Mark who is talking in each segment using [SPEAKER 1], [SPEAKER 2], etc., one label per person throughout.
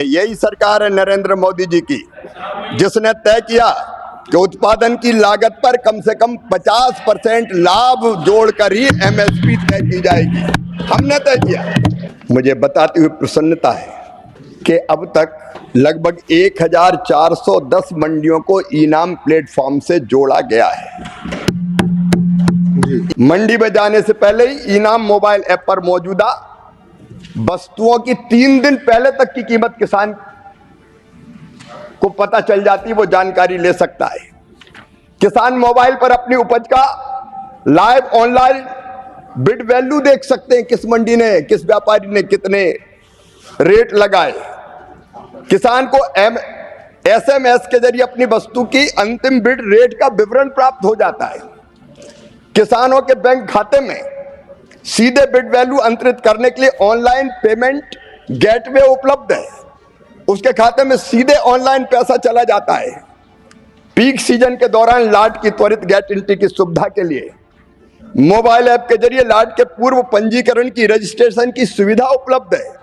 [SPEAKER 1] यही सरकार है नरेंद्र मोदी जी की, जिसने तय किया कि उत्पादन की लागत पर कम से कम 50% लाभ जोड़कर ही एमएसपी तय की जाएगी। हमने तय किया। मुझे बताते हुए प्रसन्नता है कि अब तक लगभग 1410 मंडियों को इनाम प्लेटफॉर्म से जोड़ा गया है। मंडी में जाने से पहले ही इनाम मोबाइल ऐप पर मौजूदा वस्तुओं की 3 दिन पहले तक की कीमत किसान को पता चल जाती, वो जानकारी ले सकता है। किसान मोबाइल पर अपनी उपज का लाइव ऑनलाइन बिड वैल्यू देख सकते हैं, किस मंडी ने, किस व्यापारी ने कितने रेट लगाए। किसान को एसएमएस के जरिए अपनी वस्तु की अंतिम बिड रेट का विवरण प्राप्त हो जाता है। किसानों के बैंक खाते में सीधे बिड वैल्यू अंतरित करने के लिए ऑनलाइन पेमेंट गेटवे उपलब्ध है। उसके खाते में सीधे ऑनलाइन पैसा चला जाता है। पीक सीजन के दौरान लाट की त्वरित गेट एंट्री की सुविधा के लिए मोबाइल ऐप के जरिए लाट के पूर्व पंजीकरण की रजिस्ट्रेशन की सुविधा उपलब्ध है।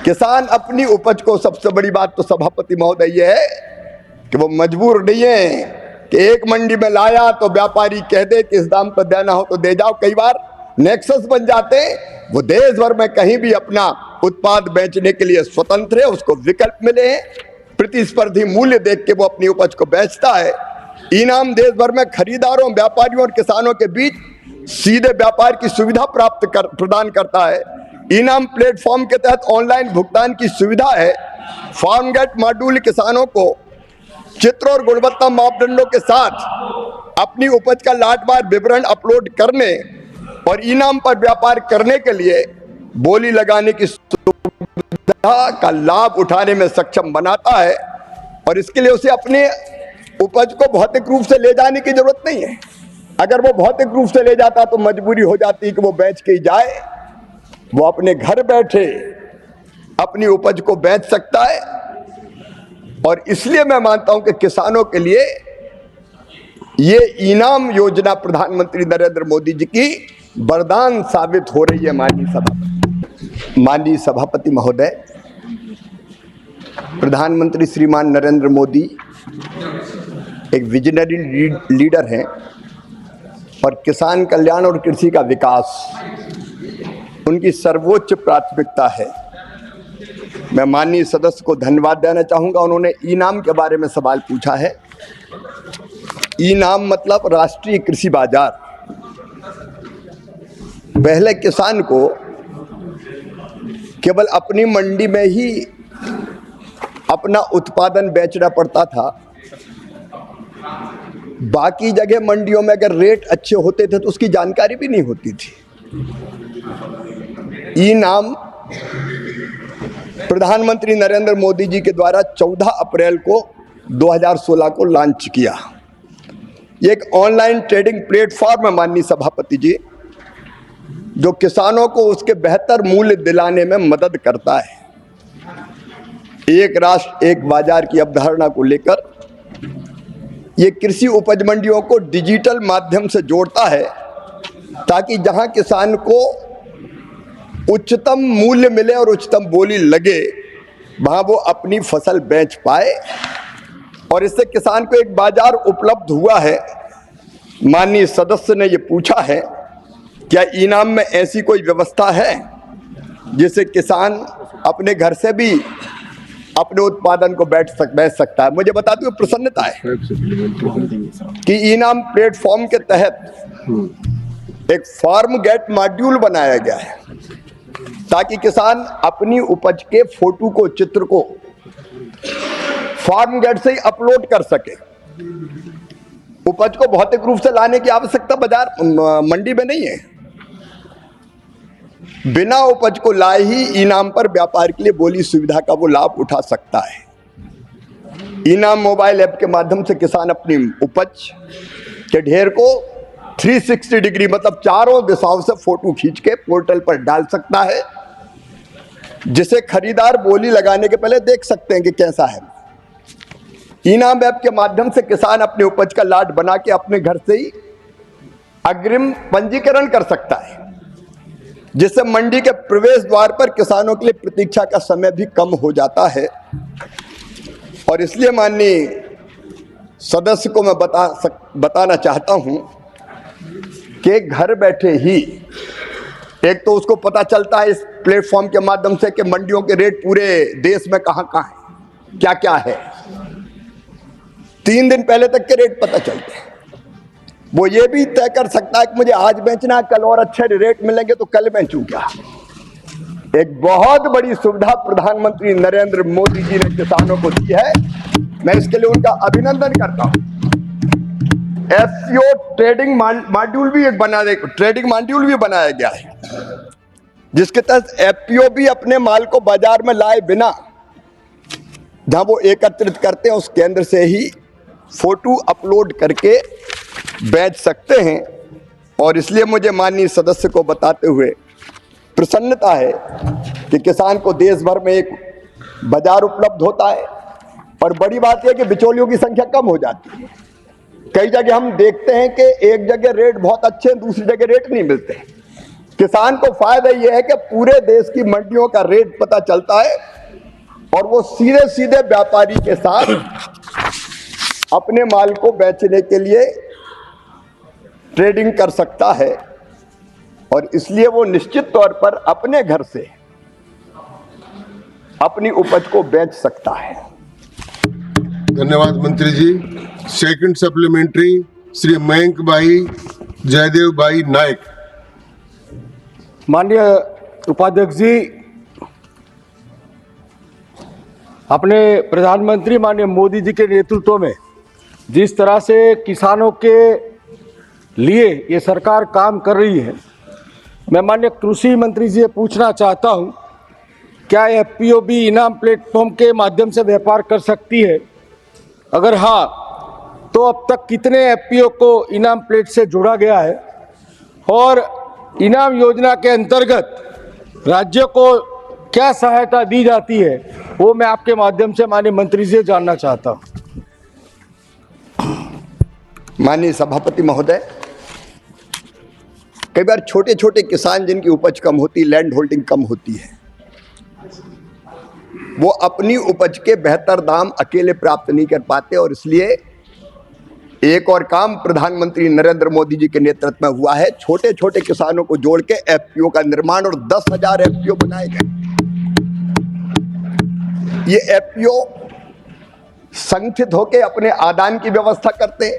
[SPEAKER 1] किसान अपनी उपज को, सबसे बड़ी बात तो सभापति महोदय ये है कि वो मजबूर नहीं है कि एक मंडी में लाया तो व्यापारी कह दे कि इस दाम पर देना हो तो दे जाओ। कई बार नेक्सस बन जाते हैं, वो देश भर में कहीं भी अपना उत्पाद बेचने के लिए स्वतंत्र है, उसको विकल्प मिले हैं। प्रतिस्पर्धी मूल्य देख के वो अपनी उपज को बेचता है। इनाम देश भर में खरीदारों, व्यापारियों और किसानों के बीच सीधे व्यापार की सुविधा प्रदान करता है। इनाम प्लेटफॉर्म के तहत ऑनलाइन भुगतान की सुविधा है। फार्म गेट मॉड्यूल किसानों को चित्र और गुणवत्ता मापदंडों के साथ अपनी उपज का लाटवार विवरण अपलोड करने और इनाम पर व्यापार करने के लिए बोली लगाने की सुविधा का लाभ उठाने में सक्षम बनाता है। और इसके लिए उसे अपने उपज को भौतिक रूप से ले जाने की जरूरत नहीं है। अगर वो भौतिक रूप से ले जाता तो मजबूरी हो जाती कि वो बेच के ही जाए। वो अपने घर बैठे अपनी उपज को बेच सकता है। और इसलिए मैं मानता हूं कि किसानों के लिए ये इनाम योजना प्रधानमंत्री नरेंद्र मोदी जी की वरदान साबित हो रही है। माननीय सभापति महोदय, प्रधानमंत्री श्रीमान नरेंद्र मोदी एक विजनरी लीडर हैं और किसान कल्याण और कृषि का विकास उनकी सर्वोच्च प्राथमिकता है। मैं माननीय सदस्य को धन्यवाद देना चाहूंगा, उन्होंने इनाम के बारे में सवाल पूछा है। इनाम मतलब राष्ट्रीय कृषि बाजार। पहले किसान को केवल अपनी मंडी में ही अपना उत्पादन बेचना पड़ता था। बाकी जगह मंडियों में अगर रेट अच्छे होते थे तो उसकी जानकारी भी नहीं होती थी। इनाम प्रधानमंत्री नरेंद्र मोदी जी के द्वारा 14 अप्रैल को 2016 को लॉन्च किया। ये एक ऑनलाइन ट्रेडिंग प्लेटफॉर्म है माननीय सभापति जी, जो किसानों को उसके बेहतर मूल्य दिलाने में मदद करता है। एक राष्ट्र एक बाजार की अवधारणा को लेकर ये कृषि उपज मंडियों को डिजिटल माध्यम से जोड़ता है, ताकि जहां किसान को उच्चतम मूल्य मिले और उच्चतम बोली लगे, वहां वो अपनी फसल बेच पाए। और इससे किसान को एक बाजार उपलब्ध हुआ है। माननीय सदस्य ने ये पूछा है, क्या इनाम में ऐसी कोई व्यवस्था है जिससे किसान अपने घर से भी अपने उत्पादन को बेच सकता है। मुझे बताते हुए प्रसन्नता है कि इनाम प्लेटफॉर्म के तहत एक फार्म गेट मॉड्यूल बनाया गया है, ताकि किसान अपनी उपज के फोटो को, चित्र को फार्म गेट से ही अपलोड कर सके। उपज को भौतिक रूप से लाने की आवश्यकता बाजार मंडी में नहीं है। बिना उपज को लाए ही इनाम पर व्यापार के लिए बोली सुविधा का वो लाभ उठा सकता है। इनाम मोबाइल ऐप के माध्यम से किसान अपनी उपज के ढेर को 360 डिग्री मतलब चारों दिशाओं से फोटो खींच के पोर्टल पर डाल सकता है, जिसे खरीदार बोली लगाने के पहले देख सकते हैं कि कैसा है। इनाम ऐप के माध्यम से किसान अपने उपज का लाट बना के अपने घर से ही अग्रिम पंजीकरण कर सकता है। जिससे मंडी के प्रवेश द्वार पर किसानों के लिए प्रतीक्षा का समय भी कम हो जाता है। और इसलिए माननीय सदस्य को मैं बताना चाहता हूं कि घर बैठे ही एक तो उसको पता चलता है इस प्लेटफॉर्म के माध्यम से कि मंडियों के रेट पूरे देश में कहां कहां है, क्या क्या है। 3 दिन पहले तक के रेट पता चलते हैं। वो ये भी तय कर सकता है कि मुझे आज बेचना, कल और अच्छे रेट मिलेंगे तो कल बेचूं क्या। एक बहुत बड़ी सुविधा प्रधानमंत्री नरेंद्र मोदी जी ने किसानों को दी है। मैं इसके लिए उनका अभिनंदन करता हूं। एफपीओ ट्रेडिंग मॉड्यूल भी बनाया गया है, जिसके तहत एफपीओ भी अपने माल को बाजार में लाए बिना जहां वो एकत्रित करते हैं उस केंद्र से ही फोटो अपलोड करके बेच सकते हैं। और इसलिए मुझे माननीय सदस्य को बताते हुए प्रसन्नता है कि किसान को देश भर में एक बाजार उपलब्ध होता है। और बड़ी बात यह कि बिचौलियों की संख्या कम हो जाती है। कई जगह हम देखते हैं कि एक जगह रेट बहुत अच्छे हैं, दूसरी जगह रेट नहीं मिलते। किसान को फायदा यह है कि पूरे देश की मंडियों का रेट पता चलता है और वो सीधे सीधे व्यापारी के साथ अपने माल को बेचने के लिए ट्रेडिंग कर सकता है। और इसलिए वो निश्चित तौर पर अपने घर से अपनी उपज को बेच सकता है।
[SPEAKER 2] धन्यवाद मंत्री जी। सेकंड सप्लीमेंट्री श्री मयंक भाई जयदेव भाई नायक।
[SPEAKER 3] माननीय उपाध्यक्ष जी, अपने प्रधानमंत्री माननीय मोदी जी के नेतृत्व में जिस तरह से किसानों के लिए ये सरकार काम कर रही है, मैं माननीय कृषि मंत्री जी से पूछना चाहता हूं, क्या एफपीओ भी इनाम प्लेटफॉर्म के माध्यम से व्यापार कर सकती है? अगर हाँ, तो अब तक कितने एफपीओ को इनाम प्लेट से जोड़ा गया है और इनाम योजना के अंतर्गत राज्य को क्या सहायता दी जाती है, वो मैं आपके माध्यम से माननीय मंत्री जी से जानना चाहता हूँ।
[SPEAKER 1] माननीय सभापति महोदय, कई बार छोटे छोटे किसान जिनकी उपज कम होती, लैंड होल्डिंग कम होती है, वो अपनी उपज के बेहतर दाम अकेले प्राप्त नहीं कर पाते। और इसलिए एक और काम प्रधानमंत्री नरेंद्र मोदी जी के नेतृत्व में हुआ है। छोटे छोटे किसानों को जोड़ के एफपीओ का निर्माण और 10,000 एफपीओ बनाए गए। ये एफपीओ संगठित होकर अपने आदान की व्यवस्था करते,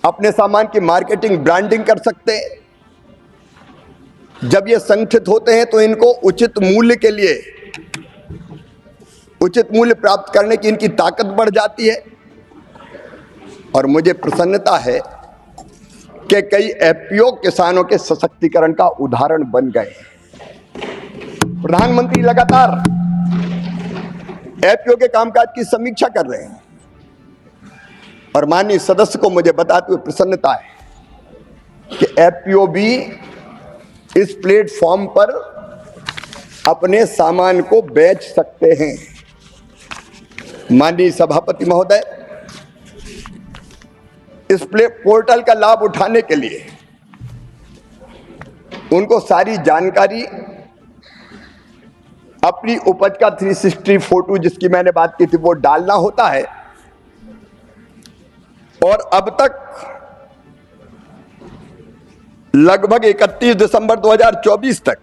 [SPEAKER 1] अपने सामान की मार्केटिंग ब्रांडिंग कर सकते। जब ये संगठित होते हैं तो इनको उचित मूल्य के लिए उचित मूल्य प्राप्त करने की इनकी ताकत बढ़ जाती है। और मुझे प्रसन्नता है कि कई एफपीओ किसानों के सशक्तिकरण का उदाहरण बन गए। प्रधानमंत्री लगातार एफपीओ के कामकाज की समीक्षा कर रहे हैं और माननीय सदस्य को मुझे बताते हुए प्रसन्नता है कि एफपीओ भी इस प्लेटफॉर्म पर अपने सामान को बेच सकते हैं। माननीय सभापति महोदय, इस पोर्टल का लाभ उठाने के लिए उनको सारी जानकारी, अपनी उपज का 360 फोटो जिसकी मैंने बात की थी वो डालना होता है। और अब तक लगभग 31 दिसंबर 2024 तक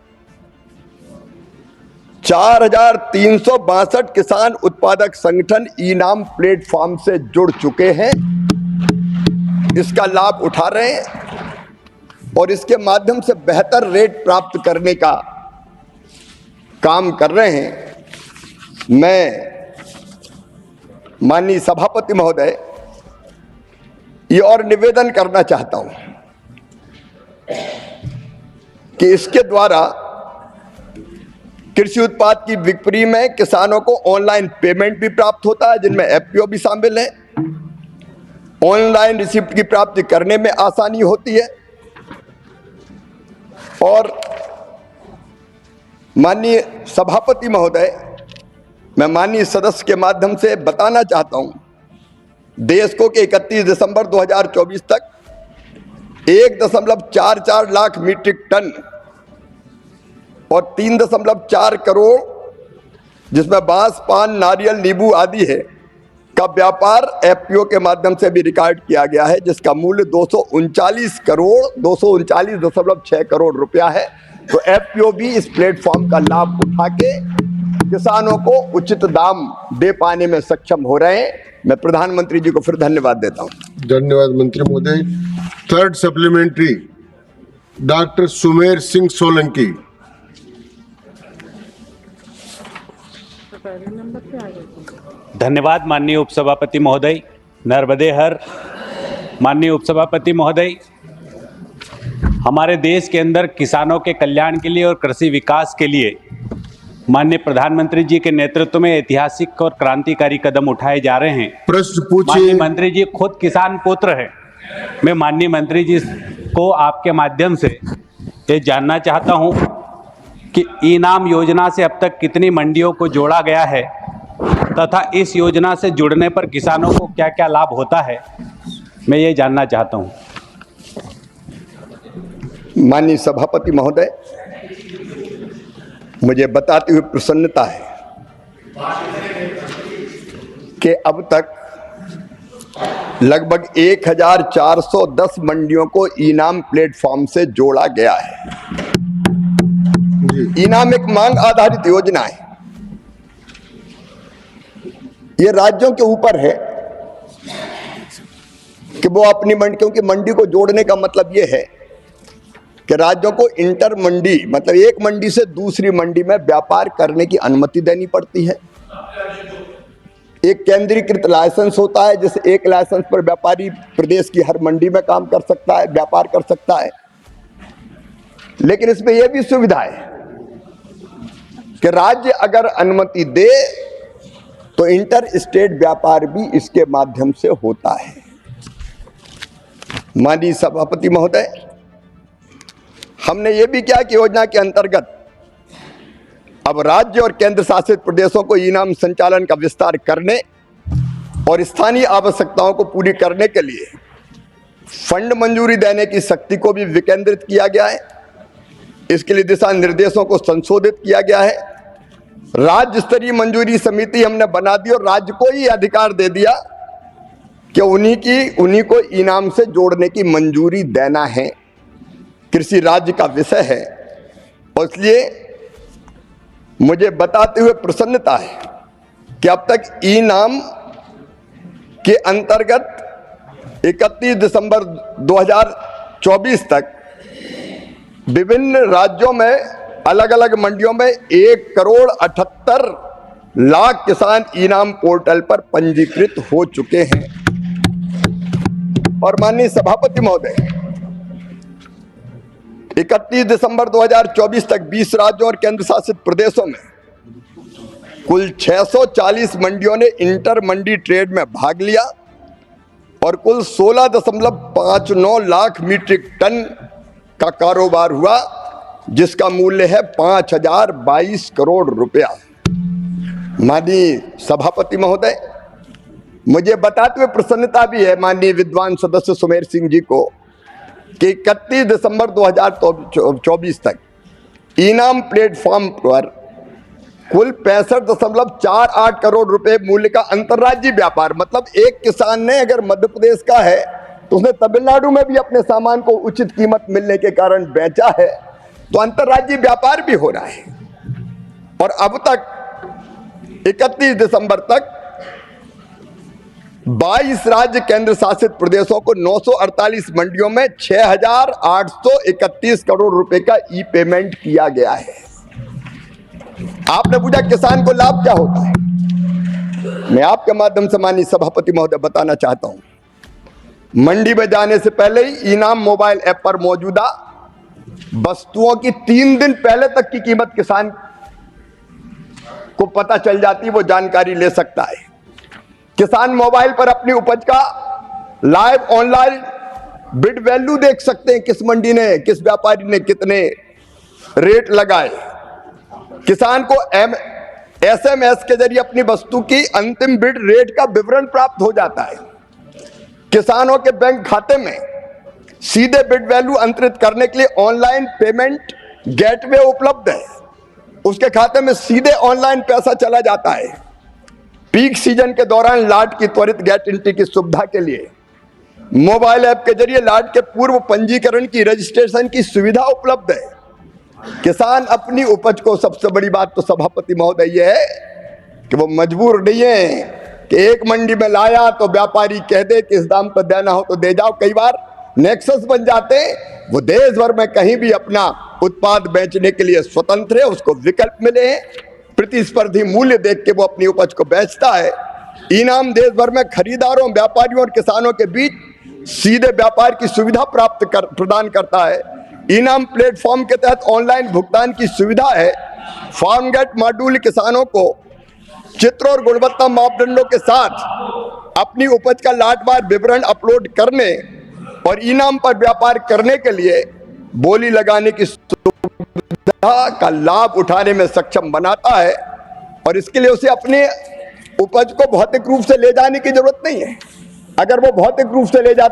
[SPEAKER 1] 4,362 किसान उत्पादक संगठन इनाम प्लेटफॉर्म से जुड़ चुके हैं, इसका लाभ उठा रहे हैं और इसके माध्यम से बेहतर रेट प्राप्त करने का काम कर रहे हैं। मैं माननीय सभापति महोदय ये और निवेदन करना चाहता हूं कि इसके द्वारा कृषि उत्पाद की बिक्री में किसानों को ऑनलाइन पेमेंट भी प्राप्त होता है, जिनमें एफपीओ भी शामिल है। ऑनलाइन रिसिप्ट की प्राप्ति करने में आसानी होती है। और माननीय सभापति महोदय, मैं माननीय सदस्य के माध्यम से बताना चाहता हूं देश को कि 31 दिसंबर 2024 तक 1.44 लाख मीट्रिक टन और 3.4 करोड़ जिसमें बांस, पान, नारियल, नींबू आदि है का व्यापार एफपीओ के माध्यम से भी रिकॉर्ड किया गया है, जिसका मूल्य 239.6 करोड़ रुपया है। तो एफपीओ भी इस प्लेटफॉर्म का लाभ उठा के किसानों को उचित दाम दे पाने में सक्षम हो रहे हैं। मैं प्रधानमंत्री जी को फिर धन्यवाद देता हूं।
[SPEAKER 2] धन्यवाद मंत्री महोदय। Third supplementary doctor Sumer Singh Solanki.
[SPEAKER 4] धन्यवाद माननीय उपसभापति महोदय, नर्मदे हर। माननीय उपसभापति महोदय, हमारे देश के अंदर किसानों के कल्याण के लिए और कृषि विकास के लिए माननीय प्रधानमंत्री जी के नेतृत्व में ऐतिहासिक और क्रांतिकारी कदम उठाए जा रहे हैं।
[SPEAKER 2] प्रश्न
[SPEAKER 4] माननीय
[SPEAKER 2] पूछिए।
[SPEAKER 4] मंत्री जी खुद किसान पुत्र हैं। मैं माननीय मंत्री जी को आपके माध्यम से ये जानना चाहता हूं कि इनाम योजना से अब तक कितनी मंडियों को जोड़ा गया है तथा इस योजना से जुड़ने पर किसानों को क्या क्या लाभ होता है, मैं ये जानना चाहता हूं।
[SPEAKER 1] माननीय सभापति महोदय, मुझे बताते हुए प्रसन्नता है कि अब तक लगभग 1410 मंडियों को इनाम प्लेटफॉर्म से जोड़ा गया है। इनाम एक मांग आधारित योजना है। ये राज्यों के ऊपर है कि वो अपनी मंडी, क्योंकि मंडी को जोड़ने का मतलब ये है कि राज्यों को इंटर मंडी मतलब एक मंडी से दूसरी मंडी में व्यापार करने की अनुमति देनी पड़ती है। एक केंद्रीकृत लाइसेंस होता है, जिस एक लाइसेंस पर व्यापारी प्रदेश की हर मंडी में काम कर सकता है, व्यापार कर सकता है। लेकिन इसमें यह भी सुविधा है कि राज्य अगर अनुमति दे तो इंटर स्टेट व्यापार भी इसके माध्यम से होता है। माननीय सभापति महोदय, हमने ये भी किया कि योजना के अंतर्गत अब राज्य और केंद्र शासित प्रदेशों को इनाम संचालन का विस्तार करने और स्थानीय आवश्यकताओं को पूरी करने के लिए फंड मंजूरी देने की शक्ति को भी विकेंद्रित किया गया है। इसके लिए दिशा निर्देशों को संशोधित किया गया है। राज्य स्तरीय मंजूरी समिति हमने बना दी और राज्य को ही अधिकार दे दिया कि उन्हीं को इनाम से जोड़ने की मंजूरी देना है। कृषि राज्य का विषय है और इसलिए मुझे बताते हुए प्रसन्नता है कि अब तक इनाम के अंतर्गत 31 दिसंबर 2024 तक विभिन्न राज्यों में अलग अलग मंडियों में 1,78,00,000 किसान इनाम पोर्टल पर पंजीकृत हो चुके हैं। और माननीय सभापति महोदय, 31 दिसंबर 2024 तक 20 राज्यों और केंद्र शासित प्रदेशों में कुल 640 मंडियों ने इंटर मंडी ट्रेड में भाग लिया और कुल 16.59 लाख मीट्रिक टन का कारोबार हुआ, जिसका मूल्य है 5,022 करोड़ रुपया। माननीय सभापति महोदय, मुझे बताते हुए प्रसन्नता भी है माननीय विद्वान सदस्य सुमेर सिंह जी को कि 31 दिसंबर 2024 तक इनाम प्लेटफॉर्म पर कुल 65.48 करोड़ रुपए मूल्य का अंतर्राज्यीय व्यापार, मतलब एक किसान ने अगर मध्य प्रदेश का है तो उसने तमिलनाडु में भी अपने सामान को उचित कीमत मिलने के कारण बेचा है, तो अंतर्राज्यीय व्यापार भी हो रहा है। और अब तक 31 दिसंबर तक 22 राज्य केंद्र शासित प्रदेशों को 948 मंडियों में 6,831 करोड़ रुपए का ई पेमेंट किया गया है। आपने पूछा किसान को लाभ क्या होता है, मैं आपके माध्यम से माननीय सभापति महोदय बताना चाहता हूं। मंडी में जाने से पहले ही इनाम मोबाइल ऐप पर मौजूदा वस्तुओं की 3 दिन पहले तक की कीमत किसान को पता चल जाती है, वो जानकारी ले सकता है। किसान मोबाइल पर अपनी उपज का लाइव ऑनलाइन बिड वैल्यू देख सकते हैं, किस मंडी ने, किस व्यापारी ने कितने रेट लगाए। किसान को SMS के जरिए अपनी वस्तु की अंतिम बिड रेट का विवरण प्राप्त हो जाता है। किसानों के बैंक खाते में सीधे बिड वैल्यू अंतरित करने के लिए ऑनलाइन पेमेंट गेटवे उपलब्ध है। उसके खाते में सीधे ऑनलाइन पैसा चला जाता है। पीक सीजन के दौरान लाट की त्वरित गेट एंट्री की सुविधा के लिए मोबाइल ऐप के जरिए लाट के पूर्व पंजीकरण की रजिस्ट्रेशन की सुविधा उपलब्ध है। किसान अपनी उपज को, सबसे बड़ी बात तो सभापति महोदय ये है कि वो मजबूर नहीं है कि एक मंडी में लाया तो व्यापारी कह दे कि इस दाम पर देना हो तो दे जाओ। कई बार नेक्सस बन जाते हैं, वो देश भर में कहीं भी अपना उत्पाद बेचने के लिए स्वतंत्र है, उसको विकल्प मिले हैं, प्रतिस्पर्धी मूल्य देख के वो अपनी उपज को बेचता है। इनाम देश भर में खरीदारों, व्यापारियों और किसानों के बीच सीधे व्यापार की सुविधा प्रदान करता है। इनाम प्लेटफॉर्म के तहत ऑनलाइन भुगतान की सुविधा है। फार्मगेट मॉड्यूल किसानों को चित्र और गुणवत्ता मापदंडों के साथ अपनी उपज का लाटवार विवरण अपलोड करने और इनाम पर व्यापार करने के लिए बोली लगाने की सुविधा का लाभ उठाने में सक्षम बनाता है। और इसके लिए उसे अपने उपज को भौतिक रूप से ले जाने की जरूरत नहीं है। अगर वो भौतिक रूप से ले जाता